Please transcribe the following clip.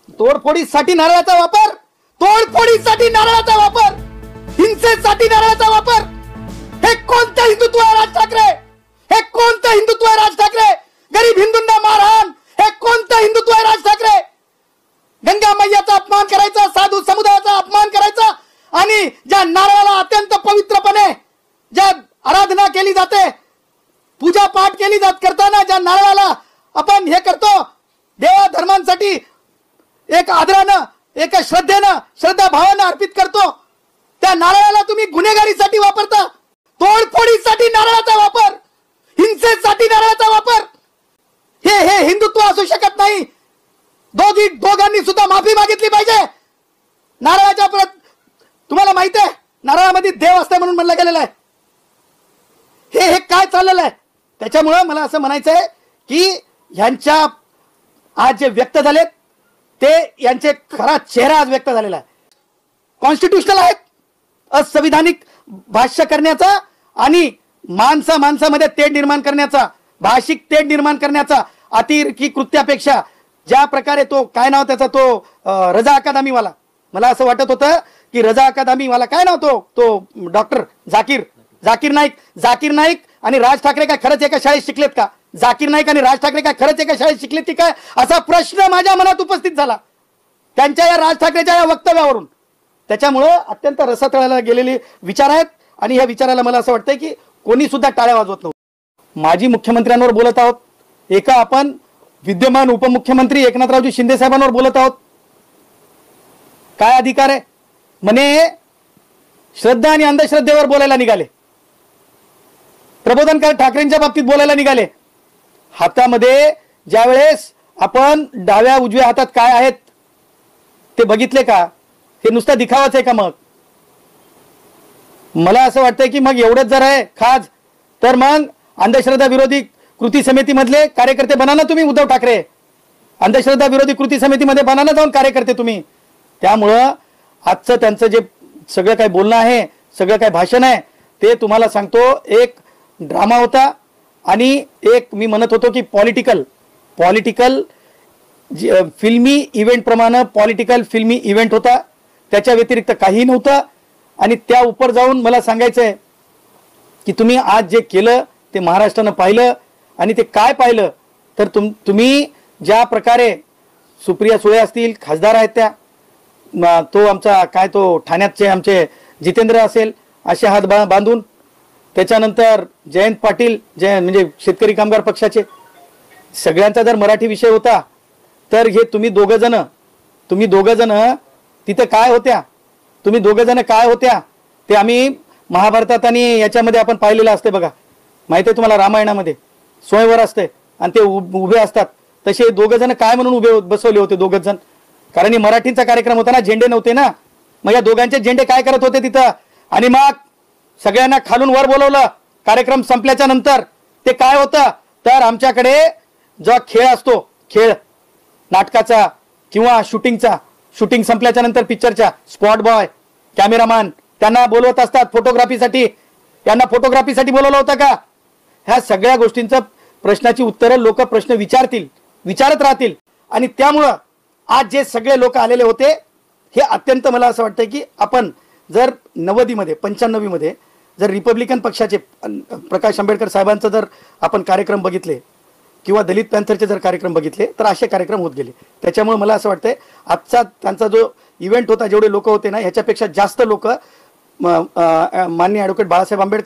तोडफोडीसाठी नारळाचा वापर, तोडफोडीसाठी नारळाचा वापर, हिंसेसाठी नारळाचा वापर, हे कोणतं हिंदुत्व आहे राज ठाकरे? हे कोणतं हिंदुत्व आहे राज ठाकरे? गरीब हिंदूंना मारहाण, हे कोणतं हिंदुत्व आहे राज ठाकरे? गंगा मैयाचा अपमान करायचा, साधू समुदायाचा अपमान करायचा आणि ज्या नारळाला अत्यंत पवित्रपणे ज्या आराधना केली जाते, पूजा पाठ केली जात करताना ज्या नारळाला आपण हे करतो, देवा धर्मांसाठी एक आदरानं, एक श्रद्धेनं, श्रद्धा भावानं अर्पित करतो, त्या नारळाला तुम्ही गुन्हेगारीसाठी वापरता, तोडफोडीसाठी नारळाचा वापर, हिंसेसाठी नारळाचा वापर, हे हे हिंदुत्व असू शकत नाही. दोघांनी सुद्धा माफी मागितली पाहिजे. नारळाच्या तुम्हाला माहिती आहे नारळामध्ये देव असते म्हणून म्हणलं गेलेलं आहे. हे हे काय चाललेलं आहे? त्याच्यामुळं मला असं म्हणायचं आहे की ह्यांच्या आज जे व्यक्त झालेत ते यांचे खरा चेहरा आज व्यक्त झालेला आहे. कॉन्स्टिट्यूशनल आहेत, असंविधानिक भाष्य करण्याचा आणि माणसामध्ये तेढ निर्माण करण्याचा, भाषिक तेढ निर्माण करण्याचा, अतिरेकी कृत्यापेक्षा ज्या प्रकारे तो काय नाव त्याचा तो रजा अकादमी वाला, मला असं वाटत होतं की रजा अकादमी वाला काय नाव तो डॉक्टर जाकीर नाईक आणि राज ठाकरे काय खरंच एका शाळेत शिकलेत का? जाकीर नाईक आणि राज ठाकरे काय खरंच एका शाळेत शिकलेत की काय, असा प्रश्न माझ्या मनात उपस्थित झाला त्यांच्या या राज ठाकरेच्या या वक्तव्यावरून. त्याच्यामुळं अत्यंत रसातळाला गेलेले विचार आहेत आणि ह्या विचाराला मला असं वाटतंय की कोणी सुद्धा टाळ्या वाजवत नव्हतं. माजी मुख्यमंत्र्यांवर बोलत आहोत, एका आपण विद्यमान उपमुख्यमंत्री एकनाथरावजी शिंदे साहेबांवर बोलत आहोत. काय अधिकार आहे म्हणे? श्रद्धा आणि अंधश्रद्धेवर बोलायला निघाले, प्रबोधनकार ठाकरेंच्या बाबतीत बोलायला निघाले. हातामध्ये ज्यावेळेस आपण डाव्या उजव्या हातात काय आहेत ते बघितले का? हे नुसता दिखावाच आहे का? मग मला असं वाटतंय की मग एवढंच जर आहे खाज, तर मग अंधश्रद्धा विरोधी कृती समितीमधले कार्यकर्ते बना ना तुम्ही. उद्धव ठाकरे अंधश्रद्धा विरोधी कृती समितीमध्ये बना ना जाऊन कार्यकर्ते तुम्ही. त्यामुळं आजचं त्यांचं जे सगळं काय बोलणं आहे, सगळं काय भाषण आहे, ते तुम्हाला सांगतो एक ड्रामा होता आणि एक मी म्हणत होतो की पॉलिटिकल फिल्मी इव्हेंट प्रमाणे पॉलिटिकल फिल्मी इव्हेंट होता. त्याच्या व्यतिरिक्त काही नव्हतं. आणि त्या उपर जाऊन मला सांगायचं आहे की तुम्ही आज जे केलं ते महाराष्ट्रानं पाहिलं. आणि ते काय पाहिलं तर तुम्ही ज्या प्रकारे सुप्रिया सुळे असतील, खासदार आहेत त्या, तो आमचा काय तो ठाण्याचे आमचे जितेंद्र असेल, असे हात बांधून, त्याच्यानंतर जयंत पाटील म्हणजे शेतकरी कामगार पक्षाचे, सगळ्यांचा जर मराठी विषय होता तर हे तुम्ही दोघ जण तिथे काय होत्या? तुम्ही दोघ जण काय होत्या ते आम्ही महाभारतात आणि याच्यामध्ये आपण पाहिलेलं असते बघा. माहिती आहे तुम्हाला, रामायणामध्ये स्वयंवर असते आणि ते उभे असतात, तसे दोघ जण काय म्हणून उभे बसवले होते दोघच जण? कारण ही मराठींचा कार्यक्रम होता ना, झेंडे नव्हते ना. मग या दोघांचे झेंडे काय करत होते तिथं? आणि मग सगळ्यांना खालून वर बोलवलं कार्यक्रम संपल्याच्या नंतर. ते काय होतं तर आमच्याकडे जो खेळ असतो, खेळ नाटकाचा किंवा शूटिंग संपल्याच्या नंतर पिक्चरच्या स्पॉट बॉय, कॅमेरामॅन त्यांना बोलवत असतात फोटोग्राफीसाठी. त्यांना फोटोग्राफीसाठी बोलवलं होतं का? ह्या सगळ्या गोष्टींचं प्रश्नाची उत्तरं लोक प्रश्न विचारत राहतील. आणि त्यामुळं आज जे सगळे लोक आलेले होते हे अत्यंत मला असं वाटतं की आपण जर 95 मध्ये जर रिपब्लिकन पक्षाचे प्रकाश आंबेडकर साहेबांचा जर आपण कार्यक्रम बघितले किंवा दलित पॅन्थरचे जर कार्यक्रम बघितले तर असे कार्यक्रम होत गेले. त्याच्यामुळे मला असं वाटतंय आजचा त्यांचा जो इव्हेंट होता, जेवढे लोक होते ना ह्याच्यापेक्षा जास्त लोक माननीय ॲडव्होकेट बाळासाहेब आंबेडकर